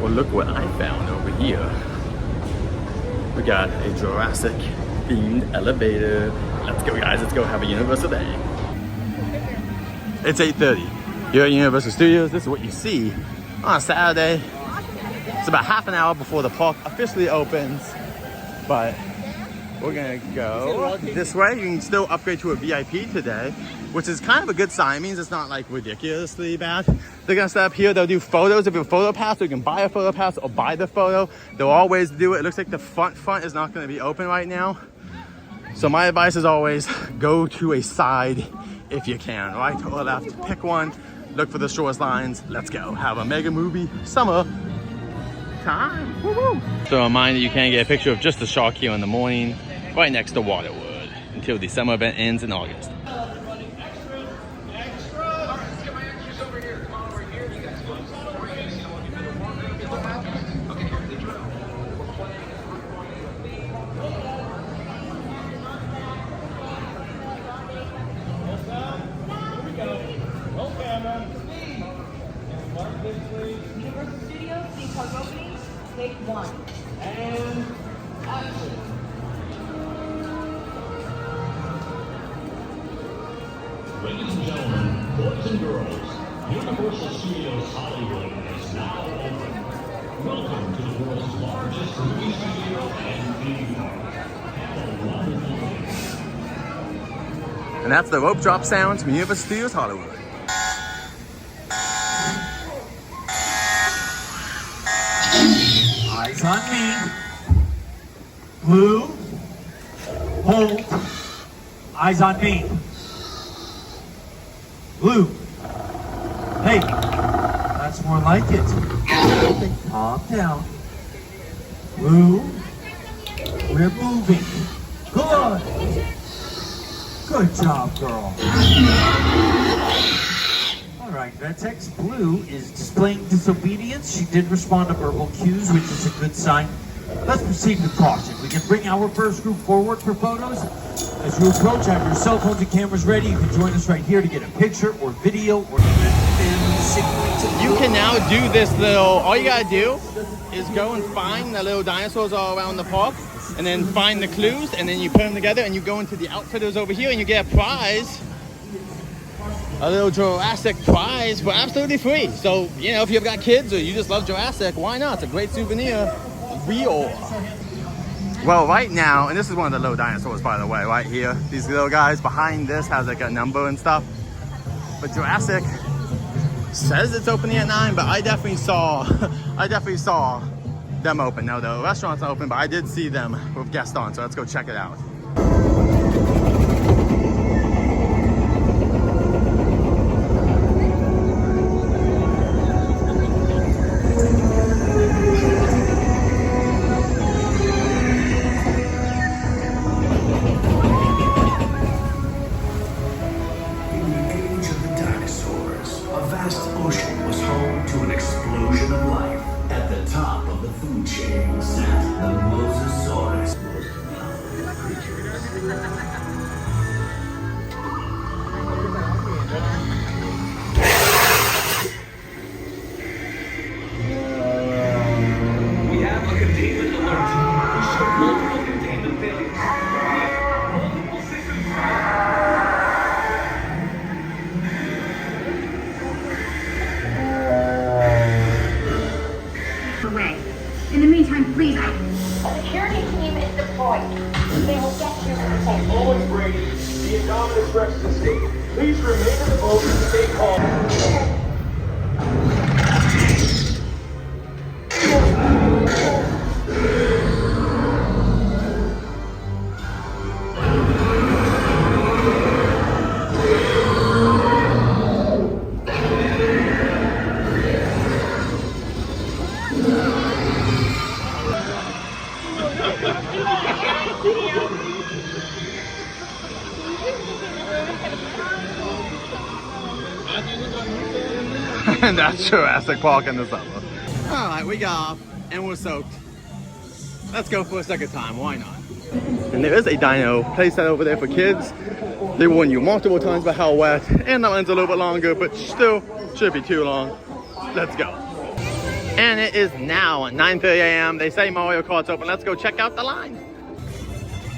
Well, look what I found over here. We got a Jurassic themed elevator. Let's go, guys. Let's go have a Universal day. It's 8:30. Here at Universal Studios. This is what you see on a Saturday. It's about half an hour before the park officially opens, but we're gonna go this way. You can still upgrade to a VIP today, which is kind of a good sign. It means it's not like ridiculously bad. They're gonna set up here. They'll do photos of your photo pass, so you can buy a photo pass or buy the photo. They'll always do it. It looks like the front is not gonna be open right now. So my advice is always go to a side if you can, right or left. Pick one, look for the shortest lines. Let's go. Have a mega movie summer time. Woo-hoo. So a reminder, you can get a picture of just the shark here in the morning, right next to Waterwood, until the summer event ends in August. Universal Studios, theme park opening, take one. And action. Ladies and gentlemen, boys and girls, Universal Studios Hollywood is now open. Welcome to the world's largest movie studio and theme park. Have a wonderful day. And that's the rope drop sounds from Universal Studios Hollywood. Eyes on me. Blue. Hold. Eyes on me. Blue. Hey. That's more like it. Calm down. Blue. We're moving. Good. Good job, girl. Alright, Vetex Blue is displaying disobedience. She did respond to verbal cues, which is a good sign. Let's proceed with caution. We can bring our first group forward for photos. As you approach, have your cell phones and cameras ready. You can join us right here to get a picture or video or You can now do this little, all you gotta do is go and find the little dinosaurs all around the park, and then find the clues, and then you put them together, and you go into the outfitters over here, and you get a prize. A little Jurassic prize for absolutely free. So, you know, if you've got kids or you just love Jurassic, why not? It's a great souvenir. Real. Well, right now, and this is one of the little dinosaurs, by the way, right here. These little guys behind this has like a number and stuff. But Jurassic says it's opening at 9, but I definitely saw them open. No, the restaurant's not open, but I did see them with guests on, so let's go check it out. In the meantime, please. A security team is deployed. They will get you safe. Always Brady, the Indominus Rex is escape. Please remain in the boat and stay calm. And that's Jurassic Park in the summer. Alright, we got off and we're soaked. Let's go for a second time, why not? And there is a dino place set over there for kids. They warn you multiple times about how wet, and that line's a little bit longer, but still shouldn't be too long. Let's go. And it is now 9:30 a.m. They say Mario Kart's open. Let's go check out the line.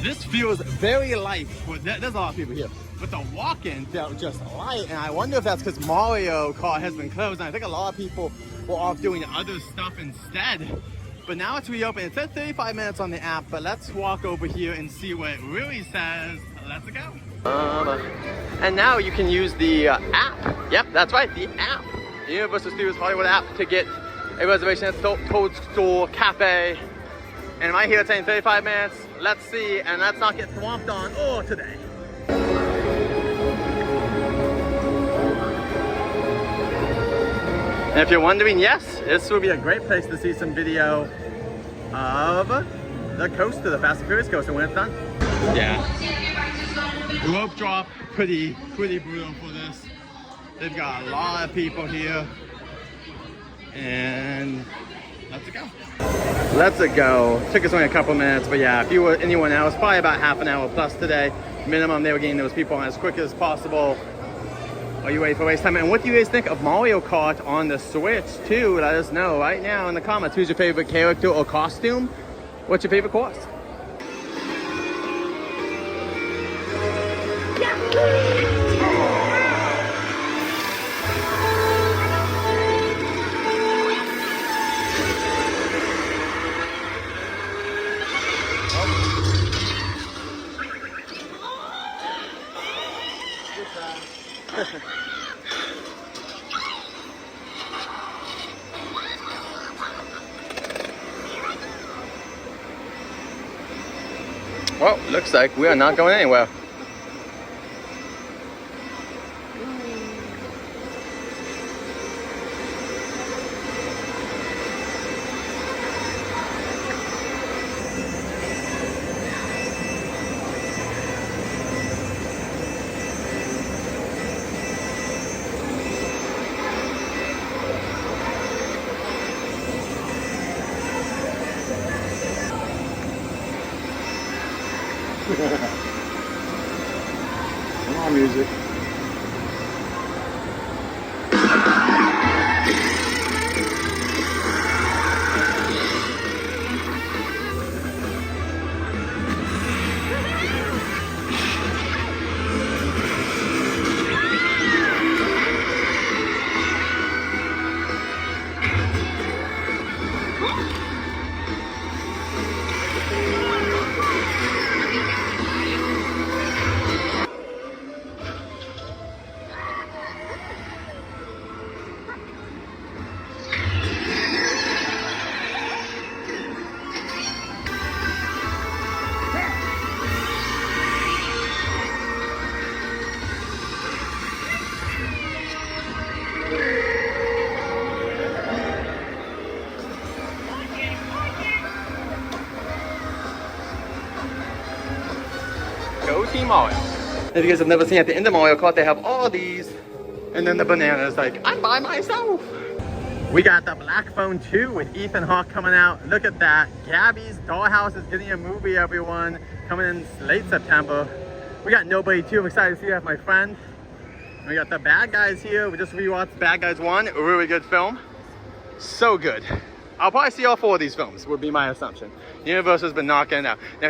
This feels very light. Well, there's a lot of people here, but the walk-in felt just light. And I wonder if that's because Mario Kart has been closed. And I think a lot of people were off doing other stuff instead. But now it's reopened. It says 35 minutes on the app, but let's walk over here and see what it really says. Let's go. And now you can use the app. Yep, that's right, the app. The Universal Studios Hollywood app to get a reservation at Toadstool Cafe. And right here it's saying 35 minutes. Let's see, and let's not get swamped on today. And if you're wondering, yes, this will be a great place to see some video of the coaster, the Fast and Furious coaster when it's done. Yeah. Rope drop, pretty brutal for this. They've got a lot of people here. And let's go. Let's go. Took us only a couple minutes, but yeah, if you were anyone else, probably about half an hour plus today. Minimum, they were getting those people on as quick as possible. Are you ready for race time? And what do you guys think of Mario Kart on the Switch too? Let us know right now in the comments. Who's your favorite character or costume? What's your favorite course? Well, looks like we are not going anywhere. More music. Go Team Mario. If you guys have never seen at the end of Mario Kart, they have all these, and then the banana is like, I'm by myself. We got the Black Phone 2 with Ethan Hawke coming out. Look at that. Gabby's Dollhouse is getting a movie, everyone, coming in late September. We got Nobody 2. I'm excited to see that with my friend. And we got the Bad Guys here. We just rewatched Bad Guys 1. A really good film. So good. I'll probably see all 4 of these films, would be my assumption. Universal's been knocking it out. Now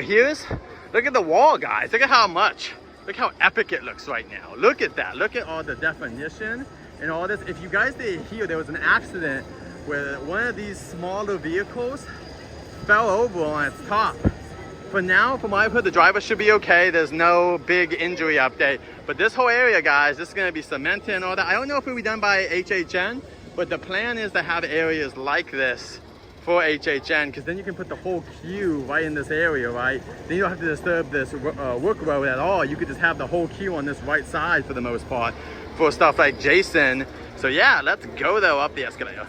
look at the wall, guys. Look at look how epic it looks right now. Look at that. Look at all the definition and all this. If you guys didn't hear, there was an accident where one of these smaller vehicles fell over on its top. For now, from what I've heard, the driver should be okay. There's no big injury update. But this whole area, guys, this is going to be cemented and all that. I don't know if it'll be done by HHN, but the plan is to have areas like this for HHN, because then you can put the whole queue right in this area, right? Then you don't have to disturb this work road at all. You could just have the whole queue on this right side for the most part for stuff like Jason. So yeah, let's go though up the escalator.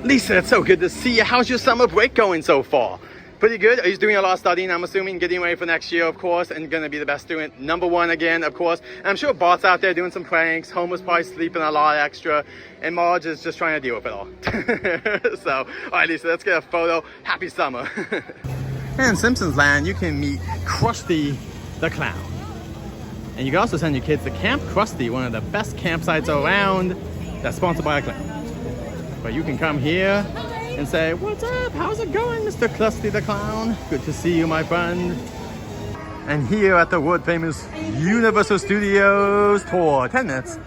Lisa, it's so good to see you. How's your summer break going so far? Pretty good. Are you doing a lot of studying, I'm assuming, getting ready for next year, of course, and gonna be the best student, #1 again, of course. And I'm sure Bart's out there doing some pranks. Homer's probably sleeping a lot extra, and Marge is just trying to deal with it all. So, all right, Lisa, let's get a photo. Happy summer. And Simpsons Land, you can meet Krusty the Clown. And you can also send your kids to Camp Krusty, one of the best campsites around, that's sponsored by a clown. But you can come here and say, "What's up? How's it going, Mr. Krusty the Clown? Good to see you, my friend." And here at the world famous Universal Studios tour, 10 minutes.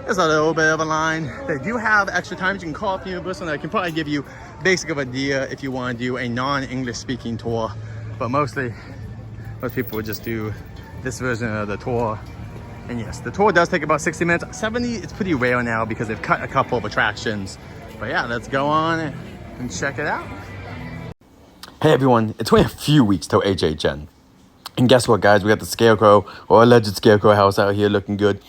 There's a little bit of a line. They do have extra times you can call up Universal, and I can probably give you basic of idea if you want to do a non-English speaking tour. But most people would just do this version of the tour. And yes, the tour does take about 60 minutes. 70, it's pretty rare now because they've cut a couple of attractions. But yeah, let's go on and check it out. Hey everyone, it's only a few weeks till HHN. And guess what, guys? We got the Scarecrow, or alleged Scarecrow house out here looking good.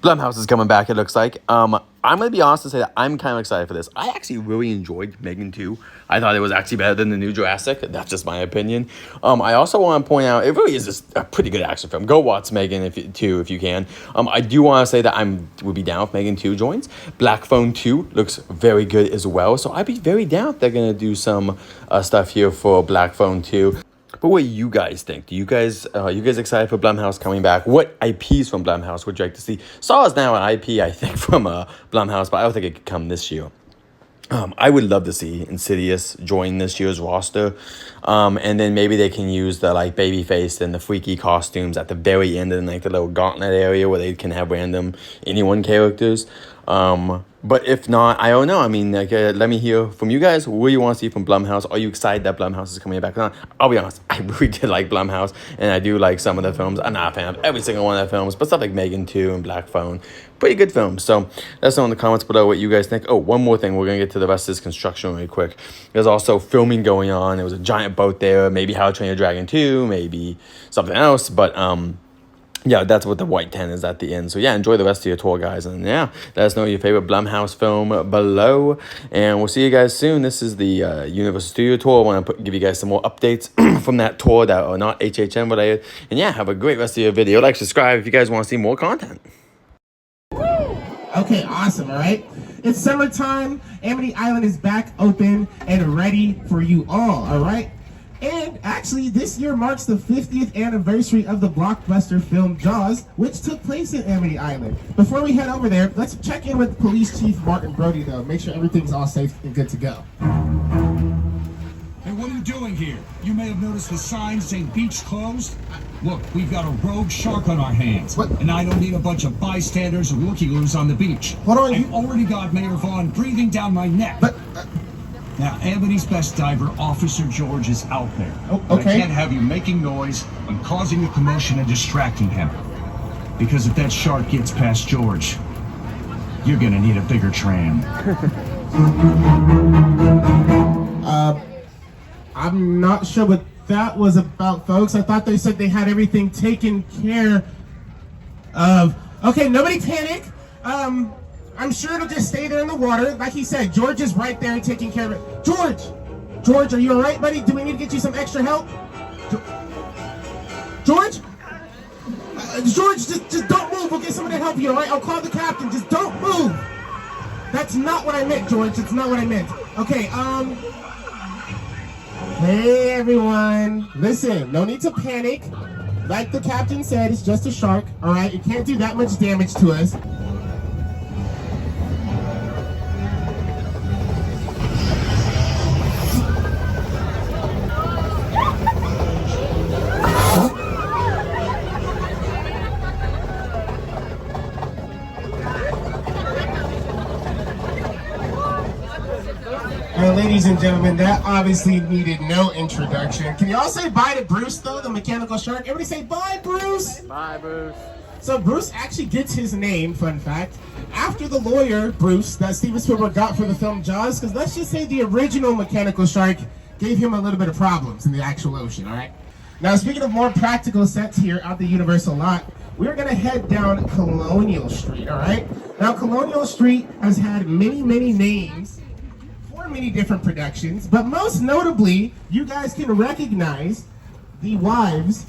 Blumhouse is coming back, it looks like. I'm going to be honest and say that I'm kind of excited for this. I actually really enjoyed Megan 2. I thought it was actually better than the new Jurassic. That's just my opinion. I also want to point out, it really is just a pretty good action film. Go watch Megan 2 if you can. I do want to say that I would be down if Megan 2 joins. Black Phone 2 looks very good as well. So I'd be very down if they're going to do some stuff here for Black Phone 2. But what do you guys think? Do you guys excited for Blumhouse coming back? What IPs from Blumhouse would you like to see? Saw is now an IP, I think, from Blumhouse, but I don't think it could come this year. I would love to see Insidious join this year's roster. And then maybe they can use the like Babyface and the freaky costumes at the very end in like the little gauntlet area where they can have random anyone characters. But if not, I don't know. I mean, like, let me hear from you guys. What do you want to see from Blumhouse? Are you excited that Blumhouse is coming back on? I'll be honest, I really did like Blumhouse, and I do like some of the films. I'm not a fan of every single one of the films, but stuff like Megan 2 and Black Phone, pretty good films. So let us know in the comments below what you guys think. Oh, one more thing. We're going to get to the rest of this construction really quick. There's also filming going on. There was a giant boat there. Maybe How to Train Your Dragon 2, maybe something else, but yeah, that's what the white tent is at the end. So yeah, enjoy the rest of your tour, guys. And yeah, let us know your favorite Blumhouse film below. And we'll see you guys soon. This is the Universal Studio tour. I want to give you guys some more updates from that tour that are not HHN related. And yeah, have a great rest of your video. Like, subscribe if you guys want to see more content. Okay, awesome, all right? It's summertime. Amity Island is back open and ready for you all right? And actually, this year marks the 50th anniversary of the blockbuster film Jaws, which took place in Amity Island. Before we head over there, let's check in with Police Chief Martin Brody, though. Make sure everything's all safe and good to go. Hey, what are you doing here? You may have noticed the sign saying beach closed. Look, we've got a rogue shark on our hands. What? And I don't need a bunch of bystanders or looky-loos on the beach. Hold on, I've already got Mayor Vaughn breathing down my neck. But... Now, Amity's best diver, Officer George, is out there. Oh, But okay. I can't have you making noise and causing a commotion and distracting him. Because if that shark gets past George, you're gonna need a bigger tram. I'm not sure what that was about, folks. I thought they said they had everything taken care of. Okay, nobody panic. I'm sure it'll just stay there in the water. Like he said, George is right there taking care of it. George, are you all right, buddy? Do we need to get you some extra help? George? George, just don't move. We'll get someone to help you, all right? I'll call the captain. Just don't move. That's not what I meant, George. That's not what I meant. Okay, hey, everyone. Listen, no need to panic. Like the captain said, it's just a shark, all right? It can't do that much damage to us. Ladies and gentlemen, that obviously needed no introduction. Can you all say bye to Bruce, though, the mechanical shark? Everybody say bye, Bruce! Bye, Bruce. So Bruce actually gets his name, fun fact, after the lawyer, Bruce, that Steven Spielberg got for the film Jaws, because let's just say the original mechanical shark gave him a little bit of problems in the actual ocean, all right? Now, speaking of more practical sets here at the Universal lot, we're going to head down Colonial Street, all right? Now, Colonial Street has had many, many names, many different productions, but most notably, you guys can recognize the wives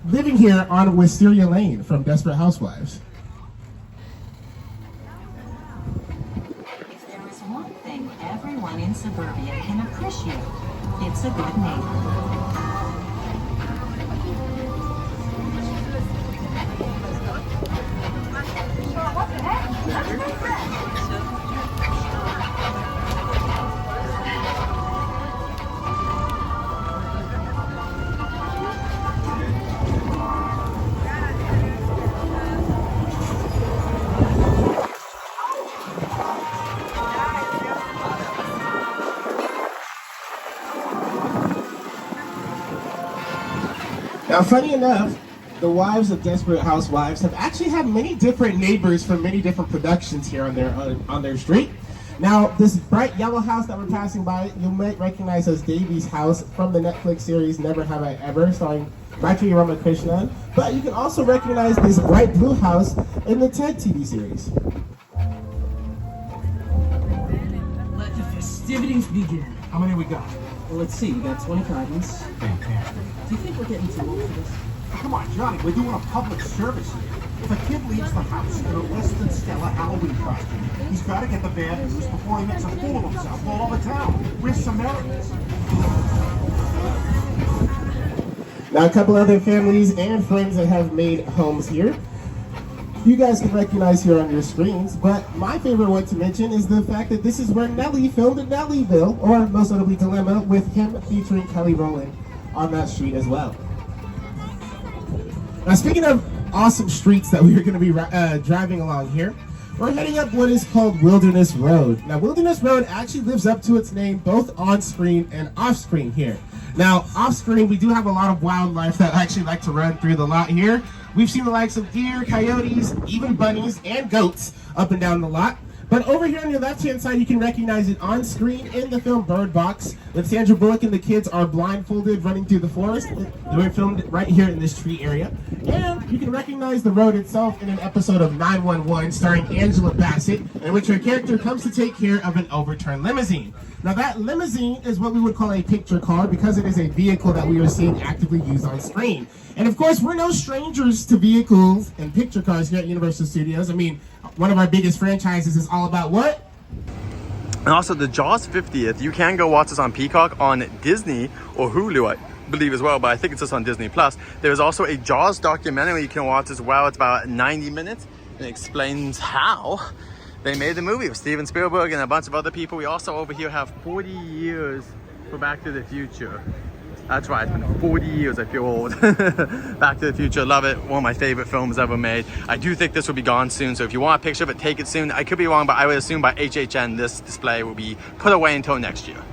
living here on Wisteria Lane from Desperate Housewives. If there is one thing everyone in suburbia can appreciate, it's a good neighbor. What the heck? Now, funny enough, the wives of Desperate Housewives have actually had many different neighbors from many different productions here on their street. Now, this bright yellow house that we're passing by, you might recognize as Davy's house from the Netflix series Never Have I Ever, starring Bharti Ramakrishnan. But you can also recognize this bright blue house in the Ted TV series. Let the festivities begin. How many we got? Well, let's see. We got 20 cartons. Fantastic. Do you think we're getting too old for this? Come on, Johnny, we're doing a public service here. If a kid leaves the house in a less than stellar Halloween costume, he's got to get the bad news before he makes a fool of himself all over town. We're Samaritans. Now, a couple other families and friends that have made homes here, you guys can recognize here on your screens, but my favorite one to mention is the fact that this is where Nelly filmed Nellyville, or most notably Dilemma, with him featuring Kelly Rowland on that street as well. Now, speaking of awesome streets that we are going to be driving along here, we're heading up what is called Wilderness Road. Now, Wilderness Road actually lives up to its name both on screen and off screen here. Now, off screen, we do have a lot of wildlife that actually like to run through the lot here. We've seen the likes of deer, coyotes, even bunnies, and goats up and down the lot. But over here on your left-hand side, you can recognize it on screen in the film Bird Box. When Sandra Bullock and the kids are blindfolded running through the forest, they were filmed right here in this tree area. And you can recognize the road itself in an episode of 911 starring Angela Bassett, in which her character comes to take care of an overturned limousine. Now, that limousine is what we would call a picture car because it is a vehicle that we are seeing actively used on screen. And of course, we're no strangers to vehicles and picture cars here at Universal Studios. I mean, one of our biggest franchises is all about what? And also the Jaws 50th, you can go watch this on Peacock, on Disney, or Hulu, I believe as well, but I think it's just on Disney Plus. There's also a Jaws documentary you can watch as well. It's about 90 minutes and it explains how they made the movie with Steven Spielberg and a bunch of other people. We also over here have 40 years for Back to the Future. That's right, it's been 40 years, I feel old. Back to the Future, love it. One of my favorite films ever made. I do think this will be gone soon, so if you want a picture of it, take it soon. I could be wrong, but I would assume by HHN, this display will be put away until next year.